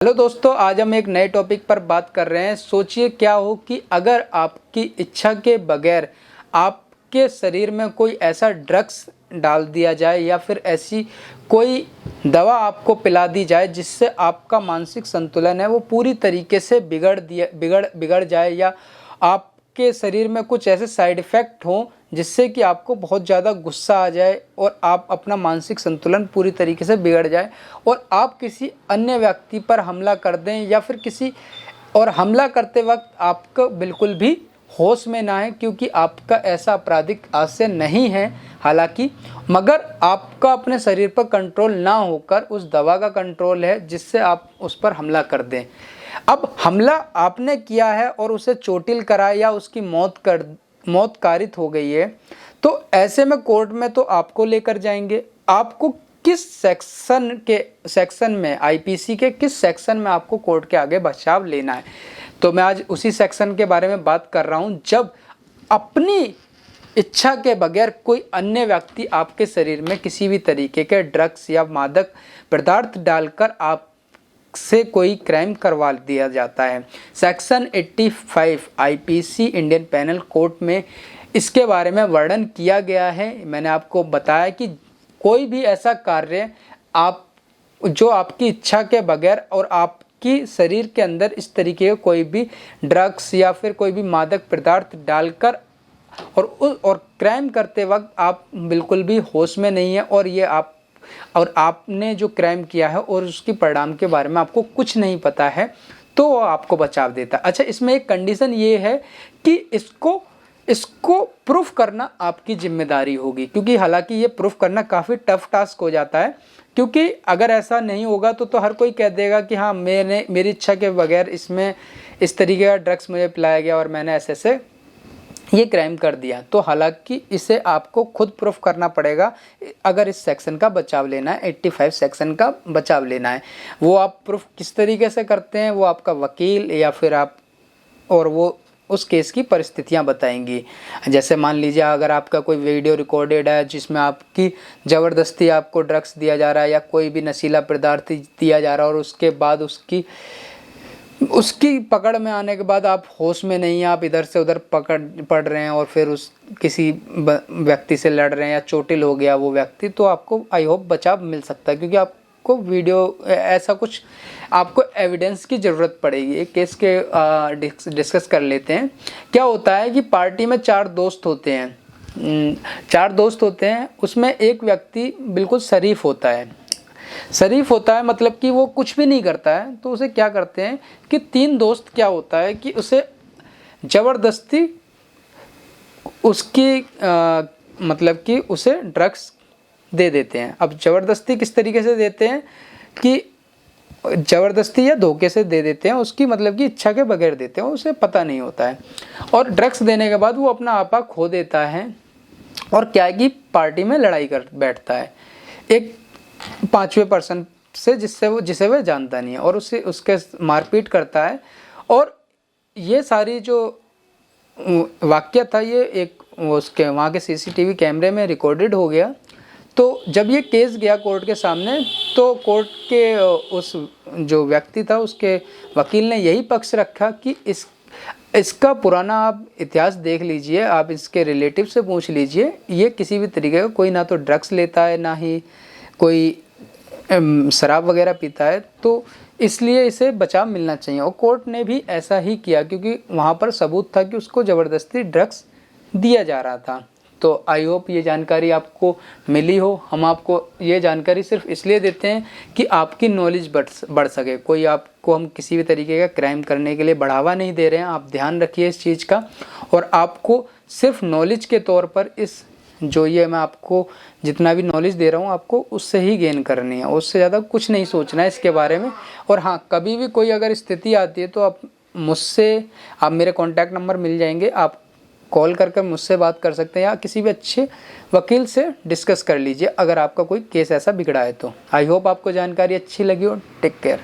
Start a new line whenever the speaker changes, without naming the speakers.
Hello दोस्तों, आज हम एक नए टॉपिक पर बात कर रहे हैं। सोचिए क्या हो कि अगर आपकी इच्छा के बगैर आपके शरीर में कोई ऐसा ड्रग्स डाल दिया जाए या फिर ऐसी कोई दवा आपको पिला दी जाए जिससे आपका मानसिक संतुलन है वो पूरी तरीके से बिगड़ जाए, या आपके शरीर में कुछ ऐसे साइड इफ़ेक्ट हों जिससे कि आपको बहुत ज़्यादा गुस्सा आ जाए और आप अपना मानसिक संतुलन पूरी तरीके से बिगड़ जाए और आप किसी अन्य व्यक्ति पर हमला कर दें, या फिर किसी और हमला करते वक्त आपको बिल्कुल भी होश में ना है, क्योंकि आपका ऐसा आपराधिक आशय नहीं है हालांकि, मगर आपका अपने शरीर पर कंट्रोल ना होकर उस दवा का कंट्रोल है जिससे आप उस पर हमला कर दें। अब हमला आपने किया है और उसे चोटिल करा या उसकी मौत कारित हो गई है, तो ऐसे में कोर्ट में तो आपको लेकर जाएंगे। आपको किस सेक्शन में आईपीसी के किस सेक्शन में आपको कोर्ट के आगे बचाव लेना है, तो मैं आज उसी सेक्शन के बारे में बात कर रहा हूं, जब अपनी इच्छा के बगैर कोई अन्य व्यक्ति आपके शरीर में किसी भी तरीके के ड्रग्स या मादक पदार्थ डालकर आप से कोई क्राइम करवा दिया जाता है। Section 85 IPC Indian penal code में इसके बारे में वर्णन किया गया है। मैंने आपको बताया कि कोई भी ऐसा कार्य जो आपकी इच्छा के बगैर और आपकी शरीर के अंदर इस तरीके का कोई भी ड्रग्स या फिर कोई भी मादक पदार्थ डालकर और क्राइम करते वक्त आप बिल्कुल भी होश में नहीं है और आपने जो क्राइम किया है और उसकी परिणाम के बारे में आपको कुछ नहीं पता है, तो वो आपको बचाव देता है। अच्छा, इसमें एक कंडीशन ये है कि इसको प्रूफ करना आपकी जिम्मेदारी होगी, क्योंकि हालांकि ये प्रूफ करना काफ़ी टफ टास्क हो जाता है, क्योंकि अगर ऐसा नहीं होगा तो हर कोई कह देगा कि हाँ, मेरी इच्छा के बगैर इसमें इस तरीके का ड्रग्स मुझे पिलाया गया और मैंने ऐसे ये क्राइम कर दिया। तो हालांकि इसे आपको खुद प्रूफ करना पड़ेगा अगर इस सेक्शन का बचाव लेना है, 85 सेक्शन का बचाव लेना है। वो आप प्रूफ किस तरीके से करते हैं वो आपका वकील या फिर आप और वो उस केस की परिस्थितियां बताएंगी। जैसे मान लीजिए अगर आपका कोई वीडियो रिकॉर्डेड है जिसमें आपकी ज़बरदस्ती आपको ड्रग्स दिया जा रहा है या कोई भी नशीला पदार्थ दिया जा रहा है और उसके बाद उसकी पकड़ में आने के बाद आप होश में नहीं हैं, आप इधर से उधर पड़ रहे हैं और फिर किसी व्यक्ति से लड़ रहे हैं या चोटिल हो गया वो व्यक्ति, तो आपको आई होप बचाव मिल सकता है, क्योंकि आपको वीडियो ऐसा कुछ आपको एविडेंस की ज़रूरत पड़ेगी। एक केस के डिस्कस कर लेते हैं। क्या होता है कि पार्टी में चार दोस्त होते हैं, उसमें एक व्यक्ति बिल्कुल शरीफ होता है, मतलब कि वो कुछ भी नहीं करता है, तो उसे क्या करते हैं कि तीन दोस्त क्या होता है कि उसे ज़बरदस्ती उसकी मतलब कि उसे ड्रग्स दे देते हैं। अब ज़बरदस्ती किस तरीके से देते हैं कि ज़बरदस्ती या धोखे से दे देते हैं, उसकी मतलब कि इच्छा के बगैर देते हैं, उसे पता नहीं होता है, और ड्रग्स देने के बाद वो अपना आपा खो देता है और क्या है कि पार्टी में लड़ाई कर बैठता है एक 5वें पर्सन से जिसे वह जानता नहीं है और उसके मारपीट करता है। और ये सारी जो वाक्य था ये एक उसके वहाँ के सीसीटीवी कैमरे में रिकॉर्डेड हो गया। तो जब ये केस गया कोर्ट के सामने, तो कोर्ट के उस जो व्यक्ति था उसके वकील ने यही पक्ष रखा कि इसका पुराना आप इतिहास देख लीजिए, आप इसके रिलेटिव से पूछ लीजिए, ये किसी भी तरीके का कोई ना तो ड्रग्स लेता है ना ही कोई शराब वगैरह पीता है, तो इसलिए इसे बचाव मिलना चाहिए। और कोर्ट ने भी ऐसा ही किया, क्योंकि वहाँ पर सबूत था कि उसको ज़बरदस्ती ड्रग्स दिया जा रहा था। तो आई होप ये जानकारी आपको मिली हो। हम आपको ये जानकारी सिर्फ इसलिए देते हैं कि आपकी नॉलेज बढ़ सके। कोई आपको हम किसी भी तरीके का क्राइम करने के लिए बढ़ावा नहीं दे रहे हैं, आप ध्यान रखिए इस चीज़ का। और आपको सिर्फ नॉलेज के तौर पर जो ये मैं आपको जितना भी नॉलेज दे रहा हूँ आपको उससे ही गेन करनी है, उससे ज़्यादा कुछ नहीं सोचना है इसके बारे में। और हाँ, कभी भी कोई अगर स्थिति आती है तो आप मेरे कॉन्टैक्ट नंबर मिल जाएंगे, आप कॉल कर मुझसे बात कर सकते हैं या किसी भी अच्छे वकील से डिस्कस कर लीजिए अगर आपका कोई केस ऐसा बिगड़ा है तो। आई होप आपको जानकारी अच्छी लगी हो। Take care.